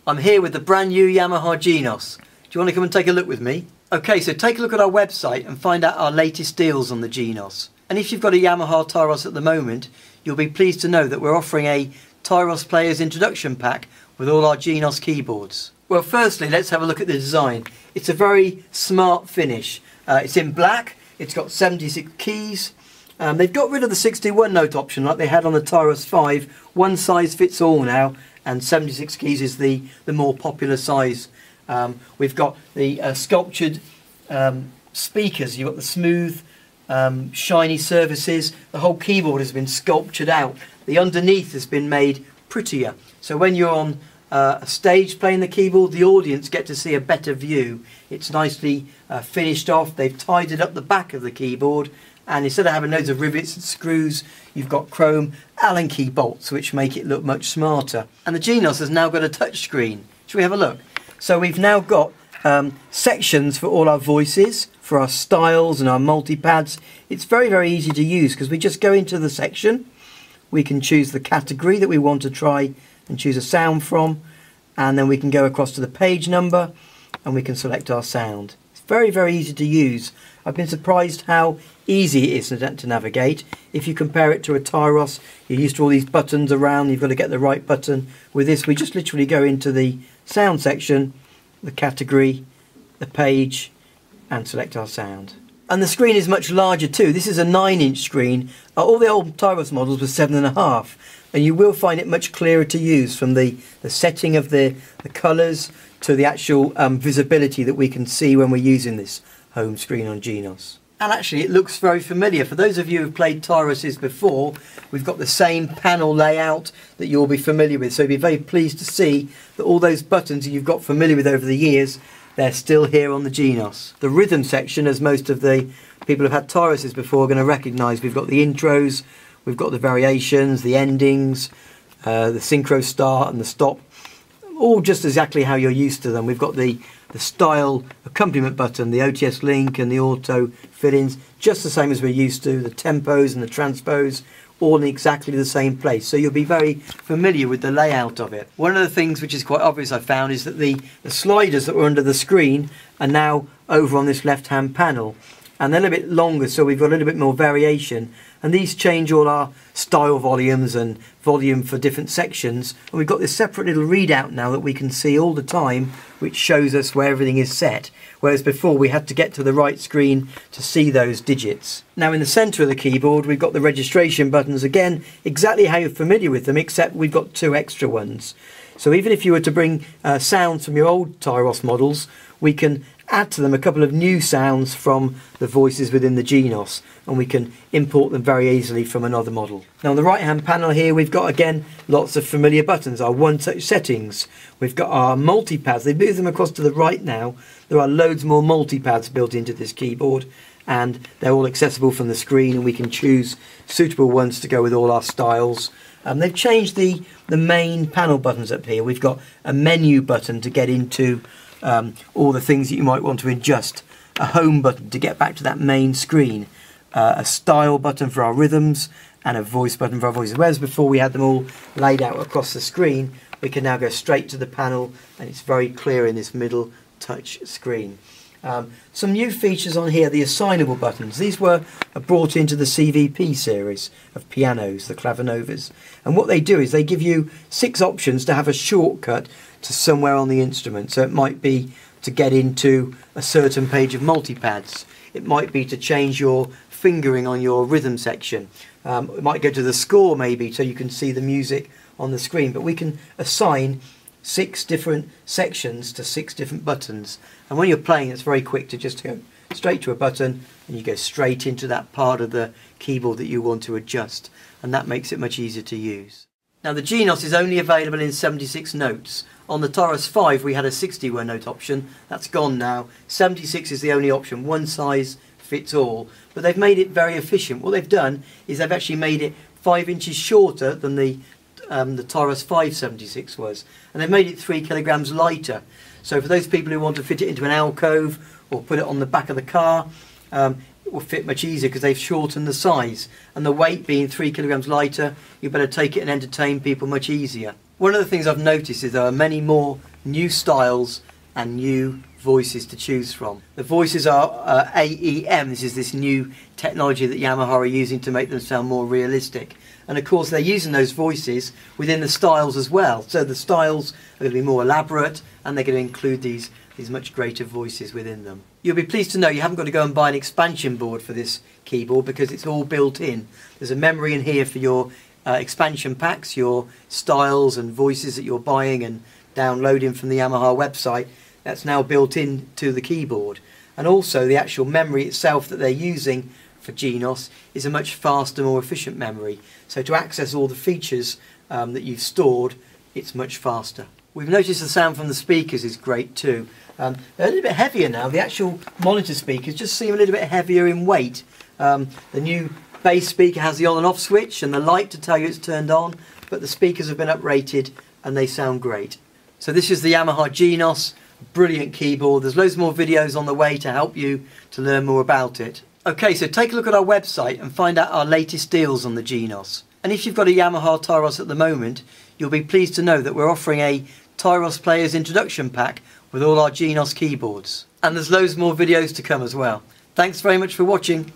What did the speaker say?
I'm here with the brand new Yamaha Genos. Do you want to come and take a look with me? Okay, so take a look at our website and find out our latest deals on the Genos. And if you've got a Yamaha Tyros at the moment, you'll be pleased to know that we're offering a Tyros Players Introduction Pack with all our Genos keyboards. Well, firstly, let's have a look at the design. It's a very smart finish. It's in black, it's got 76 keys. They've got rid of the 61 note option like they had on the Tyros 5. One size fits all now, and 76 keys is the more popular size. We've got the sculptured speakers. You've got the smooth, shiny surfaces. The whole keyboard has been sculptured out. The underneath has been made prettier. So when you're on a stage playing the keyboard, the audience get to see a better view. It's nicely finished off. They've tidied up the back of the keyboard, and instead of having loads of rivets and screws, you've got chrome Allen key bolts which make it look much smarter. And the Genos has now got a touch screen. Shall we have a look? So we've now got sections for all our voices, for our styles and our multipads. It's very, very easy to use because we just go into the section. We can choose the category that we want to try and choose a sound from, and then we can go across to the page number and we can select our sound. It's very, very easy to use. I've been surprised how easy it is to navigate. If you compare it to a Tyros, you're used to all these buttons around, you've got to get the right button. With this, we just literally go into the sound section, the category, the page, and select our sound. And the screen is much larger too. This is a 9-inch screen. All the old Tyros models were 7.5, and you will find it much clearer to use, from the setting of the colours to the actual visibility that we can see when we're using this home screen on Genos. And actually it looks very familiar. For those of you who've played Tyroses before, we've got the same panel layout that you'll be familiar with. So you'll be very pleased to see that all those buttons that you've got familiar with over the years, they're still here on the Genos. The rhythm section, as most of the people who've had Tyroses before are going to recognise, we've got the intros, we've got the variations, the endings, the synchro start and the stop, all just exactly how you're used to them. We've got the style accompaniment button, the OTS link and the auto fill-ins, just the same as we're used to, the tempos and the transpose, all in exactly the same place. So you'll be very familiar with the layout of it. One of the things which is quite obvious I found is that the sliders that were under the screen are now over on this left-hand panel. And they're a little bit longer, so we've got a little bit more variation. And these change all our style volumes and volume for different sections. And we've got this separate little readout now that we can see all the time, which shows us where everything is set. Whereas before we had to get to the right screen to see those digits. Now in the centre of the keyboard we've got the registration buttons, again exactly how you're familiar with them, except we've got 2 extra ones. So even if you were to bring sounds from your old Tyros models, we can add to them a couple of new sounds from the voices within the Genos, and we can import them very easily from another model. Now on the right hand panel here we've got again lots of familiar buttons, our one touch settings, we've got our multipads. They move them across to the right now. There are loads more multipads built into this keyboard, and they're all accessible from the screen, and we can choose suitable ones to go with all our styles. They've changed the main panel buttons up here. We've got a menu button to get into all the things that you might want to adjust, a home button to get back to that main screen, a style button for our rhythms, and a voice button for our voices. Whereas before we had them all laid out across the screen, we can now go straight to the panel, and it's very clear in this middle touch screen. Some new features on here, the assignable buttons. These were brought into the CVP series of pianos, the Clavinovas. And what they do is they give you 6 options to have a shortcut to somewhere on the instrument. So it might be to get into a certain page of multipads. It might be to change your fingering on your rhythm section. It might go to the score maybe, so you can see the music on the screen. But we can assign 6 different sections to 6 different buttons, and when you're playing it's very quick to just go straight to a button and you go straight into that part of the keyboard that you want to adjust, and that makes it much easier to use. Now the Genos is only available in 76 notes. On the Tyros 5 we had a 61 note option, that's gone now. 76 is the only option, one size fits all, but they've made it very efficient. What they've done is they've actually made it 5 inches shorter than the Tyros 576 was, and they've made it 3 kilograms lighter. So for those people who want to fit it into an alcove or put it on the back of the car, it will fit much easier because they've shortened the size, and the weight being 3 kilograms lighter, you better take it and entertain people much easier. One of the things I've noticed is there are many more new styles and new voices to choose from. The voices are AEM. This is this new technology that Yamaha are using to make them sound more realistic. And of course they're using those voices within the styles as well. So the styles are going to be more elaborate and they're going to include these much greater voices within them. You'll be pleased to know you haven't got to go and buy an expansion board for this keyboard because it's all built in. There's a memory in here for your expansion packs, your styles and voices that you're buying and downloading from the Yamaha website. That's now built into the keyboard. And also the actual memory itself that they're using for Genos is a much faster, more efficient memory. So to access all the features that you've stored, it's much faster. We've noticed the sound from the speakers is great too. They're a little bit heavier now. The actual monitor speakers just seem a little bit heavier in weight. The new bass speaker has the on and off switch and the light to tell you it's turned on, but the speakers have been uprated and they sound great. So this is the Yamaha Genos, brilliant keyboard. There's loads more videos on the way to help you to learn more about it. Okay, so take a look at our website and find out our latest deals on the Genos. And if you've got a Yamaha Tyros at the moment, you'll be pleased to know that we're offering a Tyros Players Introduction Pack with all our Genos keyboards. And there's loads more videos to come as well. Thanks very much for watching.